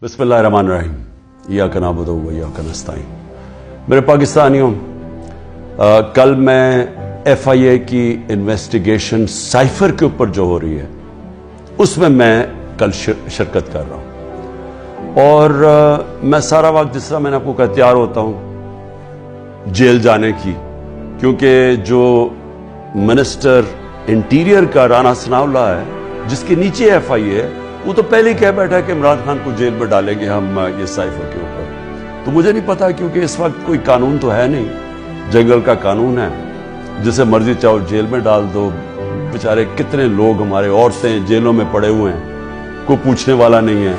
बिस्मिल्लाहिर्रहमानिर्रहीम। इय्याक नअबुदु व इय्याक नस्तईन। मेरे पाकिस्तानियों, कल मैं FIA की इन्वेस्टिगेशन साइफर के ऊपर जो हो रही है उसमें मैं कल शिरकत कर रहा हूं और मैं सारा वक्त जिस तरह मैंने आपको कहा तैयार होता हूं जेल जाने की, क्योंकि जो मिनिस्टर इंटीरियर का राना सनाउल्लाह है जिसके नीचे FIA है, वो तो पहले ही कह बैठा है कि इमरान खान को जेल में डालेंगे हम ये साइफर के ऊपर। तो मुझे नहीं पता, क्योंकि इस वक्त कोई कानून तो है नहीं, जंगल का कानून है, जिसे मर्जी चाहो जेल में डाल दो। बेचारे कितने लोग हमारे औरतें जेलों में पड़े हुए हैं, कोई पूछने वाला नहीं है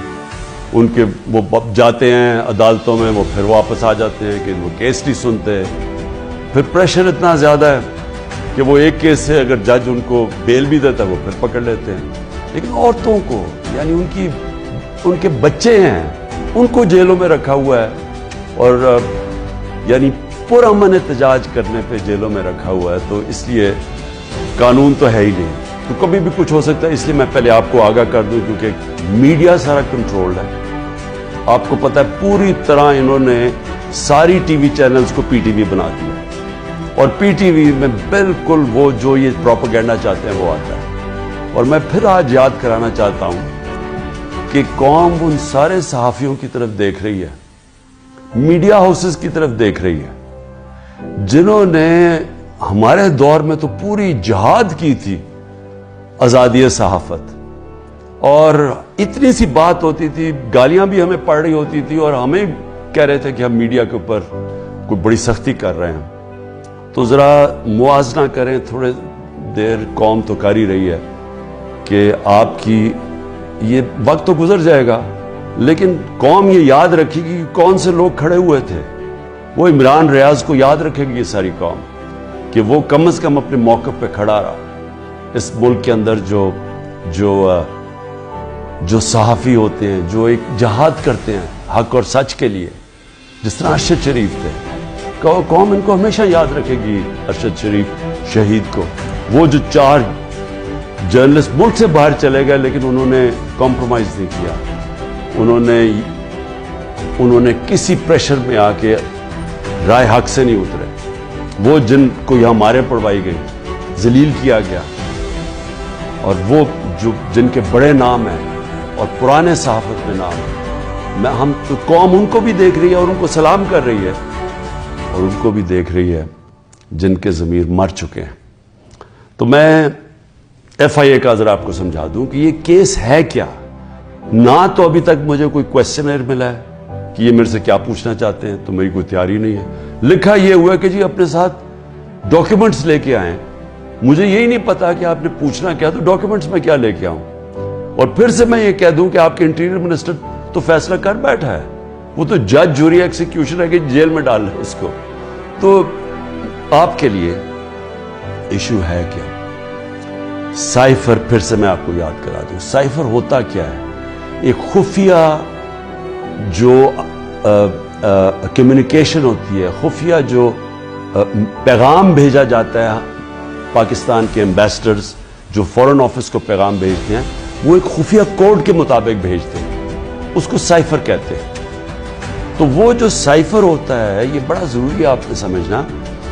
उनके। वो जाते हैं अदालतों में, वो फिर वापस आ जाते हैं कि वो केस नहीं सुनते। फिर प्रेशर इतना ज़्यादा है कि वो एक केस से अगर जज उनको बेल भी देता है वो फिर पकड़ लेते हैं। लेकिन औरतों को, यानी उनके बच्चे हैं, उनको जेलों में रखा हुआ है और यानी पुरअमन एहतजाज करने पे जेलों में रखा हुआ है। तो इसलिए कानून तो है ही नहीं, तो कभी भी कुछ हो सकता है। इसलिए मैं पहले आपको आगाह कर दूं, क्योंकि मीडिया सारा कंट्रोल्ड है। आपको पता है पूरी तरह इन्होंने सारी टीवी चैनल्स को PTV बना दिया और PTV में बिल्कुल वो जो ये प्रोपेगेंडा चाहते हैं वो आता है। और मैं फिर आज याद कराना चाहता हूं कि कौम उन सारे सहाफियों की तरफ देख रही है, मीडिया हाउसेस की तरफ देख रही है, जिन्होंने हमारे दौर में तो पूरी जिहाद की थी आजादी सहाफत। और इतनी सी बात होती थी, गालियां भी हमें पड़ रही होती थी और हमें कह रहे थे कि हम मीडिया के ऊपर कोई बड़ी सख्ती कर रहे हैं। तो जरा मुआवजा करें, थोड़े देर कौम तो कर ही रही है कि आपकी ये वक्त तो गुजर जाएगा, लेकिन कौम ये याद रखेगी कि कौन से लोग खड़े हुए थे। वो इमरान रियाज को याद रखेगी ये सारी कौम, कि वो कम से कम अपने मौके पे खड़ा रहा। इस मुल्क के अंदर जो सहाफ़ी होते हैं, जो एक जिहाद करते हैं हक और सच के लिए, जिस तरह अरशद शरीफ थे, कौम इनको हमेशा याद रखेगी। अरशद शरीफ शहीद को, वो जो 4 जर्नलिस्ट मुल्क से बाहर चले गए लेकिन उन्होंने कॉम्प्रोमाइज नहीं किया, उन्होंने किसी प्रेशर में आके राय हक से नहीं उतरे। वो जिनको यहाँ मारे पड़वाई गई, जलील किया गया, और वो जो जिनके बड़े नाम हैं और पुराने सहाफत में नाम है, हम तो कौम उनको भी देख रही है और उनको सलाम कर रही है, और उनको भी देख रही है जिनके ज़मीर मर चुके हैं। तो मैं FIA का जरा आपको समझा दूं कि ये केस है क्या। ना तो अभी तक मुझे कोई क्वेश्चनर मिला है कि ये मेरे से क्या पूछना चाहते हैं, तो मेरी कोई तैयारी नहीं है। लिखा ये हुआ कि जी अपने साथ डॉक्यूमेंट्स लेके आए। मुझे यही नहीं पता कि आपने पूछना क्या, तो डॉक्यूमेंट्स में क्या लेके आऊं। और फिर से मैं ये कह दूं कि आपके इंटीरियर मिनिस्टर तो फैसला कर बैठा है, वो तो जज, जूरी, एक्सिक्यूशनर है कि जेल में डाल रहे इसको। तो आपके लिए इशू है क्या? साइफर, फिर से मैं आपको याद करा दूं, साइफर होता क्या है? एक खुफिया जो कम्युनिकेशन होती है, खुफिया जो पैगाम भेजा जाता है, पाकिस्तान के एम्बेसडर्स जो फॉरेन ऑफिस को पैगाम भेजते हैं, वो एक खुफिया कोड के मुताबिक भेजते हैं, उसको साइफर कहते हैं। तो वो जो साइफर होता है, ये बड़ा जरूरी है आपने समझना,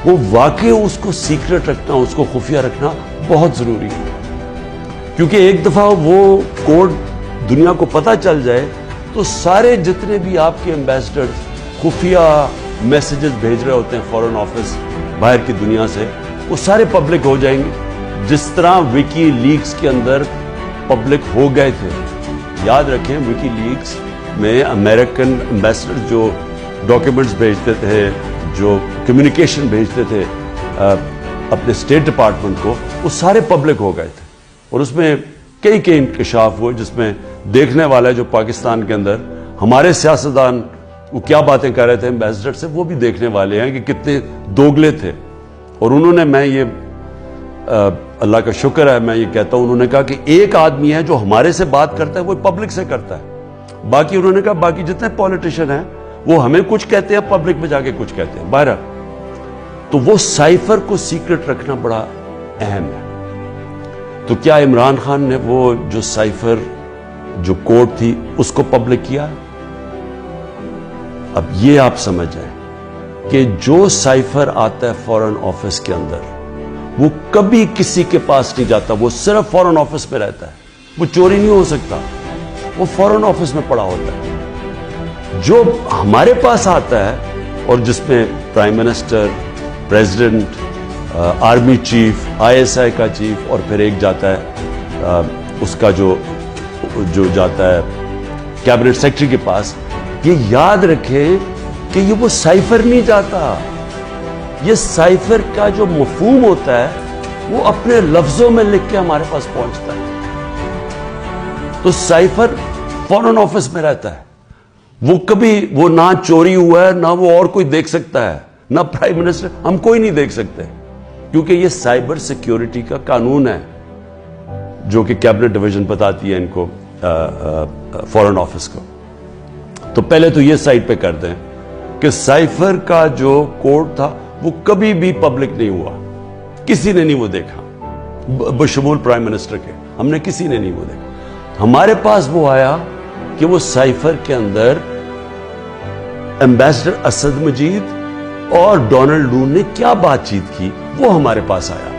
वो वाकई उसको सीक्रेट रखना, उसको खुफिया रखना बहुत जरूरी है। क्योंकि एक दफा वो कोड दुनिया को पता चल जाए तो सारे जितने भी आपके एम्बेसडर्स खुफिया मैसेजेस भेज रहे होते हैं फॉरेन ऑफिस बाहर की दुनिया से, वो सारे पब्लिक हो जाएंगे, जिस तरह विकी लीक्स के अंदर पब्लिक हो गए थे। याद रखें, विकी लीक्स में अमेरिकन एम्बेसडर जो डॉक्यूमेंट्स भेजते थे, जो कम्युनिकेशन भेजते थे अपने स्टेट डिपार्टमेंट को, वो सारे पब्लिक हो गए थे। और उसमें कई इंकशाफ हुए, जिसमें देखने वाला जो पाकिस्तान के अंदर हमारे सियासतदान वो क्या बातें कर रहे थे एम्बेसडर से, वो भी देखने वाले हैं कि कितने दोगले थे। और उन्होंने, मैं ये अल्लाह का शुक्र है, मैं ये कहता हूं, उन्होंने कहा कि एक आदमी है जो हमारे से बात करता है, वो पब्लिक से करता है। बाकी उन्होंने कहा बाकी जितने पॉलिटिशियन हैं वो हमें कुछ कहते हैं, पब्लिक में जाके कुछ कहते हैं। बहरहाल, तो वो साइफर को सीक्रेट रखना बड़ा अहम है। तो क्या इमरान खान ने वो जो साइफर जो कोड थी उसको पब्लिक किया? اب یہ آپ سمجھ جائیں کہ جو سائفر آتا ہے فورن آفس کے اندر وہ کبھی کسی کے پاس نہیں جاتا, وہ صرف فورن آفس میں رہتا ہے, وہ چوری نہیں ہو سکتا, وہ فورن آفس میں پڑا ہوتا ہے. جو ہمارے پاس آتا ہے اور جس میں prime minister, president, army chief, ISI کا چیف اور پھر ایک جاتا ہے اس کا جو جاتا ہے کیبنٹ سیکرٹری کے پاس, یہ یاد رکھیں کہ یہ وہ سائفر نہیں جاتا. یہ سائفر کا جو مفہوم ہوتا ہے وہ اپنے لفظوں میں لکھ کے ہمارے پاس پہنچتا ہے. تو سائفر فورن آفس میں رہتا ہے, وہ کبھی وہ نہ چوری ہوا ہے, نہ وہ اور کوئی دیکھ سکتا ہے, نہ پرائم منسٹر, ہم کوئی نہیں دیکھ سکتے, کیونکہ یہ سائبر سیکیورٹی کا قانون ہے جو کہ کیبنٹ ڈویژن بتاتی ہے ان کو, فورن آفس کو. تو پہلے تو یہ سائٹ پہ کر دیں کہ سائفر کا جو کوڈ تھا وہ کبھی بھی پبلک نہیں ہوا, کسی نے نہیں وہ دیکھا بشمول پرائم منسٹر کے, ہم نے کسی نے نہیں وہ دیکھا. ہمارے پاس وہ آیا کہ وہ سائفر کے اندر ایمبیسڈر اسد مجید اور ڈونلڈ لو نے کیا بات چیت کی, وہ ہمارے پاس آیا.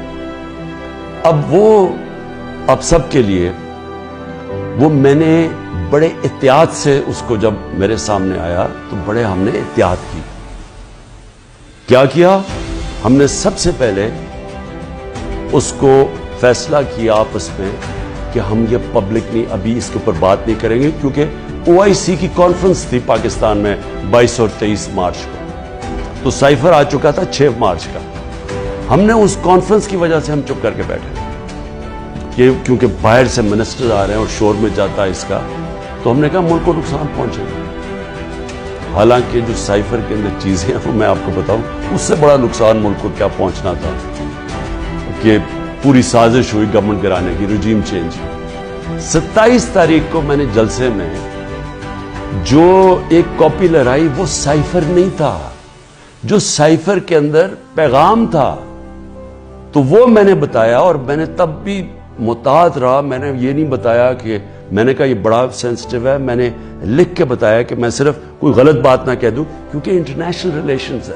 اب سب کے لیے وہ میں نے بڑے احتیاط سے اس کو جب میرے سامنے آیا تو بڑے ہم نے احتیاط کی. کیا کیا ہم نے؟ سب سے پہلے اس کو فیصلہ کیا آپس میں کہ ہم یہ پبلک نہیں, ابھی اس کے اوپر بات نہیں کریں گے, کیونکہ OIC کی کانفرنس تھی پاکستان میں 22 اور 23 مارچ کو, تو سائفر آ چکا تھا 6 مارچ کا. ہم نے اس کانفرنس کی وجہ سے ہم چپ کر کے بیٹھے کیونکہ باہر سے منسٹر آ رہے ہیں اور شور میں جاتا ہے اس کا, تو ہم نے کہا ملک کو نقصان پہنچے گا. حالانکہ جو سائفر کے اندر چیزیں ہیں وہ میں آپ کو بتاؤں, اس سے بڑا نقصان ملک کو کیا پہنچنا تھا کہ پوری سازش ہوئی گورنمنٹ گرانے کی, رجیم چینج. 27 تاریخ کو میں نے جلسے میں جو ایک کاپی لہرائی وہ سائفر نہیں تھا, جو سائفر کے اندر پیغام تھا, تو وہ میں نے بتایا. اور میں نے تب بھی محتاط رہا, میں نے یہ نہیں بتایا کہ میں نے کہا یہ بڑا سینسٹیو ہے, میں نے لکھ کے بتایا کہ میں صرف کوئی غلط بات نہ کہہ دوں, کیونکہ انٹرنیشنل ریلیشنز ہے,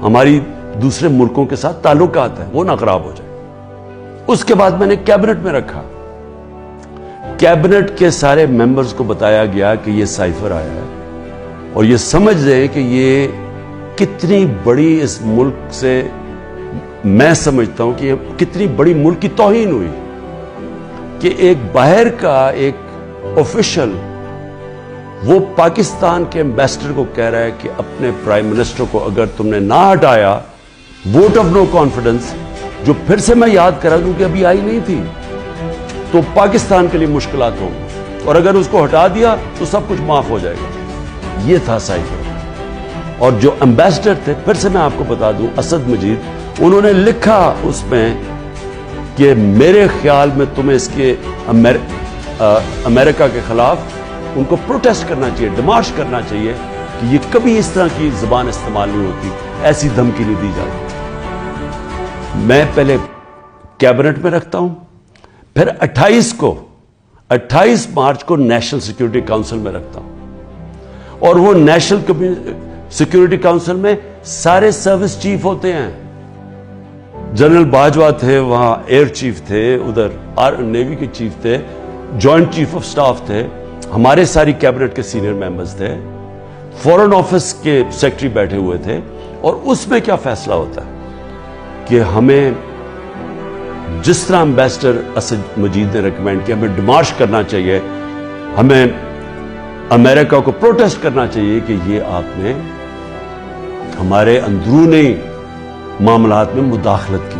ہماری دوسرے ملکوں کے ساتھ تعلقات ہیں, وہ نہ خراب ہو جائے. اس کے بعد میں نے کیبنٹ میں رکھا, کیبنٹ کے سارے ممبرز کو بتایا گیا کہ یہ سائفر آیا ہے, اور یہ سمجھ لیں کہ یہ کتنی بڑی اس ملک سے, میں سمجھتا ہوں کہ یہ کتنی بڑی ملک کی توہین ہوئی کہ ایک باہر کا ایک آفیشل وہ پاکستان کے ایمبیسڈر کو کہہ رہا ہے کہ اپنے پرائم منسٹر کو اگر تم نے نہ ہٹایا, ووٹ آف نو کانفیڈنس, جو پھر سے میں یاد کرا دوں کہ ابھی آئی نہیں تھی, تو پاکستان کے لیے مشکلات ہوں گی, اور اگر اس کو ہٹا دیا تو سب کچھ معاف ہو جائے گا. یہ تھا سائفر. اور جو ایمبیسڈر تھے, پھر سے میں آپ کو بتا دوں, اسد مجید, انہوں نے لکھا اس میں کہ میرے خیال میں تمہیں اس کے امریکہ کے خلاف ان کو پروٹیسٹ کرنا چاہیے, ڈیمارش کرنا چاہیے کہ یہ کبھی اس طرح کی زبان استعمال نہیں ہوتی, ایسی دھمکی نہیں دی جاتی. میں پہلے کیبنٹ میں رکھتا ہوں, پھر 28 مارچ کو نیشنل سیکیورٹی کاؤنسل میں رکھتا ہوں, اور وہ نیشنل سیکیورٹی کاؤنسل میں سارے سروس چیف ہوتے ہیں. جنرل باجوہ تھے وہاں, ایئر چیف تھے ادھر, نیوی کے چیف تھے, جوائنٹ چیف آف سٹاف تھے, ہمارے ساری کیبنٹ کے سینئر ممبرز تھے, فورن آفس کے سیکرٹری بیٹھے ہوئے تھے. اور اس میں کیا فیصلہ ہوتا ہے کہ ہمیں جس طرح ایمبیسڈر اسد مجید نے ریکمینڈ کیا, ہمیں ڈیمارش کرنا چاہیے, ہمیں امریکہ کو پروٹیسٹ کرنا چاہیے کہ یہ آپ نے ہمارے اندرونی معاملات میں مداخلت کی.